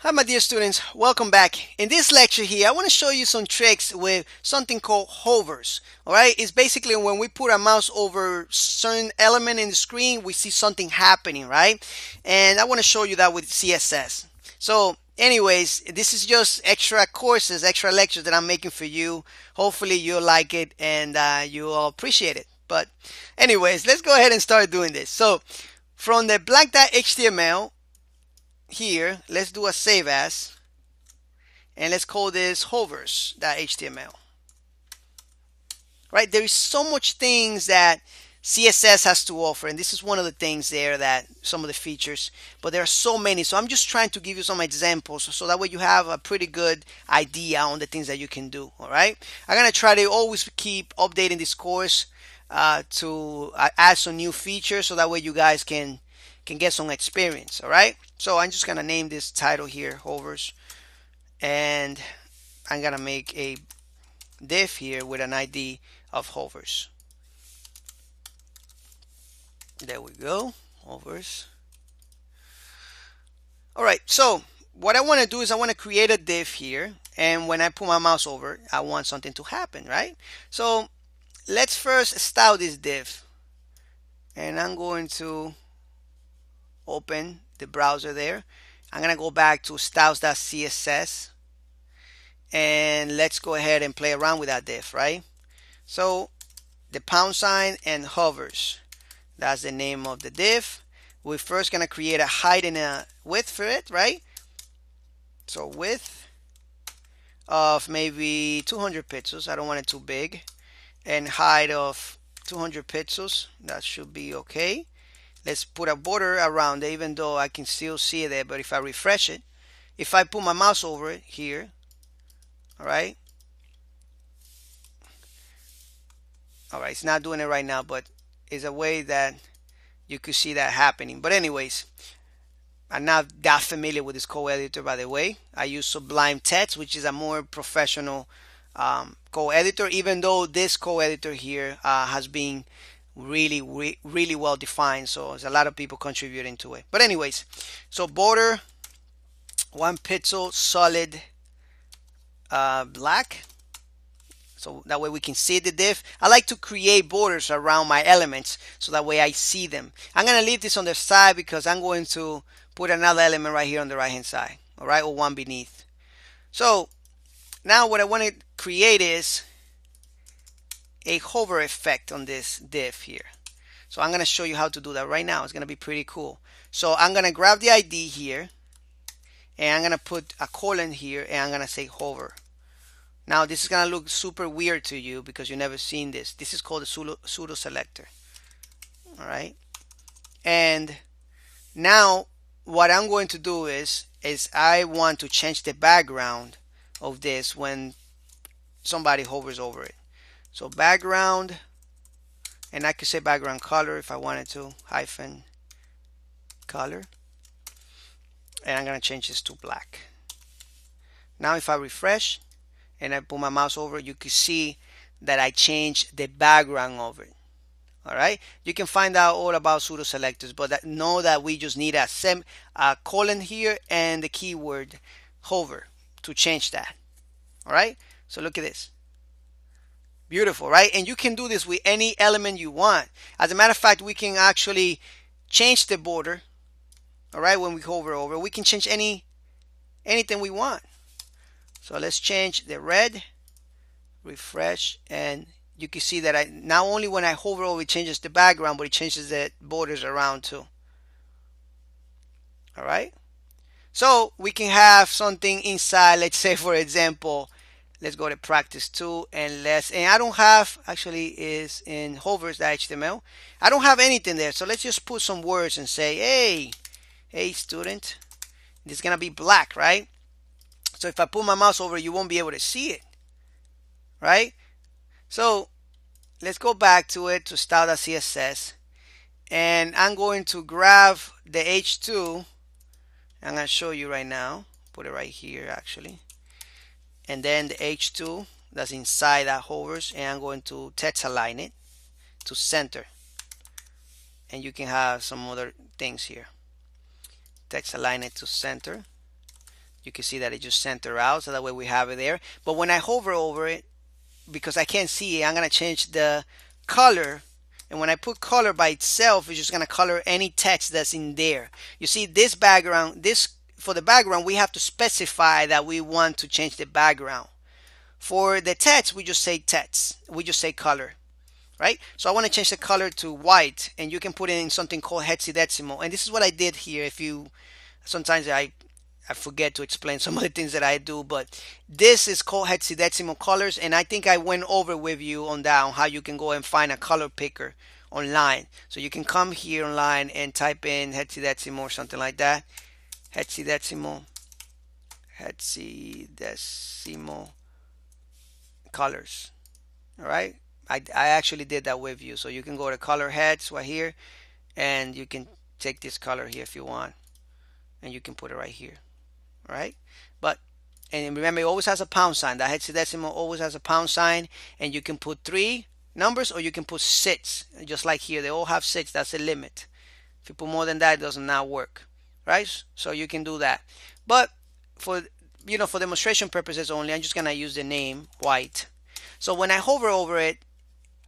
Hi my dear students, welcome back. In this lecture here, I want to show you some tricks with something called hovers. Alright, it's basically when we put our mouse over certain element in the screen, we see something happening, right? And I want to show you that with CSS. So anyways, this is just extra courses, extra lectures that I'm making for you. Hopefully you'll like it and you'll appreciate it. But anyways, let's go ahead and start doing this. So from the blank.html, here, let's do a save as, and let's call this hovers.html. Right? There is so much things that CSS has to offer, and this is one of the things there, that some of the features, but there are so many. So I'm just trying to give you some examples so that way you have a pretty good idea on the things that you can do. All right, I'm gonna try to always keep updating this course to add some new features so that way you guys can get some experience. All right, so I'm just gonna name this title here hovers, and I'm gonna make a div here with an ID of hovers. There we go, hovers. All right, so what I want to do is I want to create a div here, and when I put my mouse over, I want something to happen, right? So let's first style this div, and I'm going to open the browser there. I'm gonna go back to styles.css, and let's go ahead and play around with that div, right? So the # and hovers, that's the name of the div. We're first gonna create a height and a width for it, right? So width of maybe 200 pixels, I don't want it too big, and height of 200 pixels, that should be okay. Let's put a border around it, even though I can still see it there, but if I refresh it, if I put my mouse over it here, all right, it's not doing it right now, but it's a way that you could see that happening. But anyways, I'm not that familiar with this code editor, by the way. I use Sublime Text, which is a more professional code editor, even though this code editor here has been really well defined, so there's a lot of people contributing to it. But anyways, so border 1 pixel solid black, so that way we can see the div. I like to create borders around my elements so that way I see them. I'm gonna leave this on the side because I'm going to put another element right here on the right hand side, all right, or one beneath. So now what I want to create is a hover effect on this div here. So I'm going to show you how to do that right now. It's going to be pretty cool. So I'm going to grab the ID here, and I'm going to put a colon here, and I'm going to say hover. Now this is going to look super weird to you because you've never seen this. This is called a pseudo selector. All right. And now what I'm going to do is I want to change the background of this when somebody hovers over it. So background, and I could say background color if I wanted to, hyphen color, and I'm gonna change this to black. Now if I refresh and I put my mouse over it, you can see that I changed the background of it. All right, you can find out all about pseudo selectors, but know that we just need a colon here and the keyword hover to change that. All right, so look at this. Beautiful, right? And you can do this with any element you want. As a matter of fact, we can actually change the border. All right, when we hover over, we can change anything we want. So let's change the red, refresh, and you can see that not only when I hover over it changes the background, but it changes the borders around too. All right, so we can have something inside. Let's say, for example, let's go to practice 2, and I don't have, actually is in hovers.html, I don't have anything there. So let's just put some words and say, hey student, this is gonna be black, right? So if I put my mouse over it, you won't be able to see it, right? So let's go back to it, to style.css, and I'm going to grab the h2. I'm gonna show you right now, put it right here actually, and then the h2 that's inside that hovers, and I'm going to text align it to center, and you can have some other things here. Text align it to center You can see that it just center out, so that way we have it there. But when I hover over it, because I can't see it, I'm going to change the color. And when I put color by itself, it's just going to color any text that's in there. You see this background, for the background, we have to specify that we want to change the background. For the text, we just say text. We just say color, right? So I want to change the color to white, and you can put it in something called hexadecimal. And this is what I did here. Sometimes I forget to explain some of the things that I do, but this is called hexadecimal colors, and I think I went over with you on that, on how you can go and find a color picker online. So you can come here online and type in hexadecimal or something like that. Hexadecimal colors. All right, I actually did that with you. So you can go to color heads right here, and you can take this color here if you want, and you can put it right here. All right, and remember, it always has a pound sign. The hexadecimal always has a pound sign, and you can put 3 numbers or you can put 6, just like here. They all have 6. That's the limit. If you put more than that, it does not work, right? So you can do that. But for demonstration purposes only, I'm just gonna use the name white. So when I hover over it,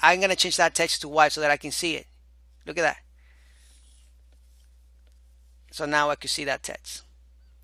I'm gonna change that text to white so that I can see it. Look at that. So now I can see that text.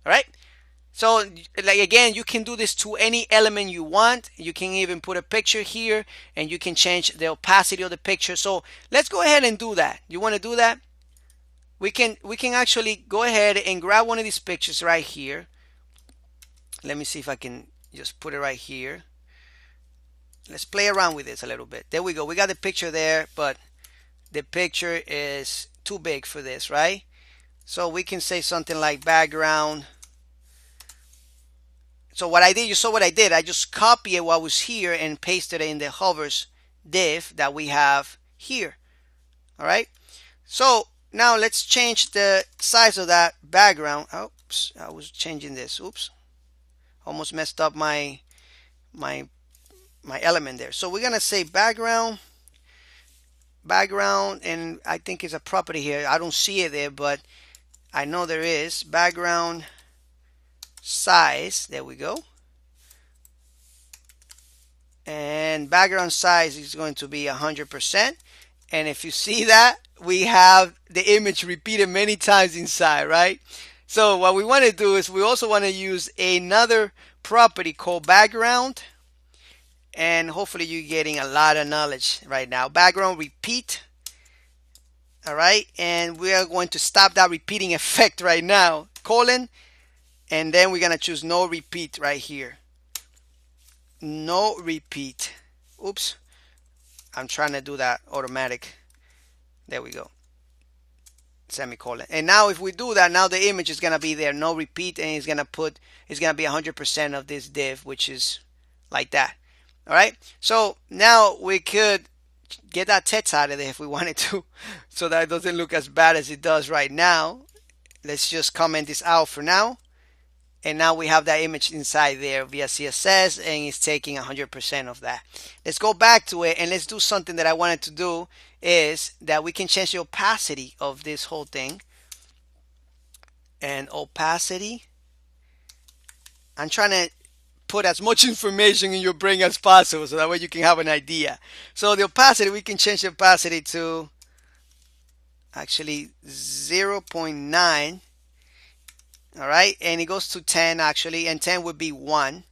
All right. So like again, you can do this to any element you want. You can even put a picture here, and you can change the opacity of the picture. So let's go ahead and do that. You want to do that? We can actually go ahead and grab one of these pictures right here. Let me see if I can just put it right here. Let's play around with this a little bit. There we go. We got the picture there, but the picture is too big for this, right? So we can say something like background. So what I did, you saw what I did. I just copied what was here and pasted it in the hovers div that we have here. All right. So now let's change the size of that background. Oops, I was changing this. Oops, almost messed up my element there. So we're gonna say background, and I think it's a property here. I don't see it there, but I know there is background size. There we go. And background size is going to be 100%. And if you see that, we have the image repeated many times inside, right? So what we want to do is we also want to use another property called background. And hopefully you're getting a lot of knowledge right now. Background repeat. All right. And we are going to stop that repeating effect right now. Colon. And then we're going to choose no repeat right here. No repeat. Oops. I'm trying to do that automatic. There we go. Semicolon. And now if we do that, now the image is going to be there. No repeat. And it's going to be 100% of this div, which is like that. All right. So now we could get that text out of there if we wanted to, so that it doesn't look as bad as it does right now. Let's just comment this out for now. And now we have that image inside there via CSS, and it's taking 100% of that. Let's go back to it, and let's do something that I wanted to do, is that we can change the opacity of this whole thing. And opacity, I'm trying to put as much information in your brain as possible so that way you can have an idea. So the opacity, we can change the opacity to actually 0.9. All right, and it goes to 10 actually, and 10 would be 1.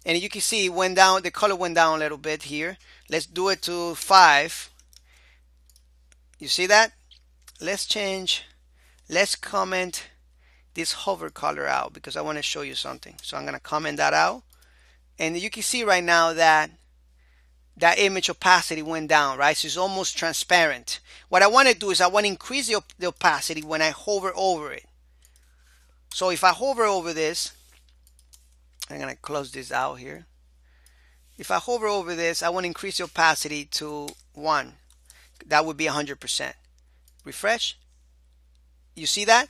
And you can see it went down, the color went down a little bit here. Let's do it to 5. You see that? Let's comment this hover color out, because I want to show you something. So I'm going to comment that out, and you can see right now that that image opacity went down, right? So it's almost transparent. What I want to do is I want to increase the opacity when I hover over it. So if I hover over this, I'm going to close this out here. If I hover over this, I want to increase the opacity to 1. That would be 100%. Refresh. You see that?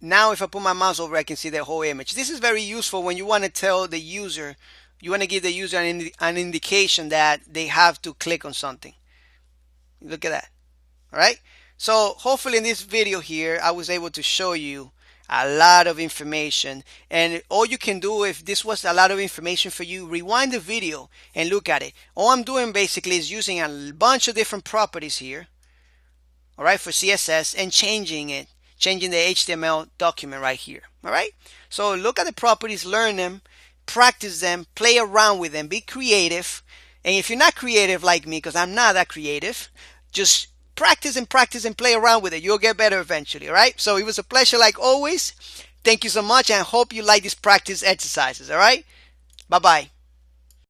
Now if I put my mouse over, I can see the whole image. This is very useful when you want to tell the user, you want to give the user an indication that they have to click on something. Look at that. All right. So hopefully in this video here, I was able to show you a lot of information. And all you can do, if this was a lot of information for you, rewind the video and look at it. All I'm doing basically is using a bunch of different properties here, all right, for CSS, and changing the HTML document right here. All right, so look at the properties, learn them, practice them, play around with them, be creative. And if you're not creative like me, because I'm not that creative, just practice and practice and play around with it. You'll get better eventually. All right, so it was a pleasure like always. Thank you so much, and I hope you like these practice exercises. All right, bye bye.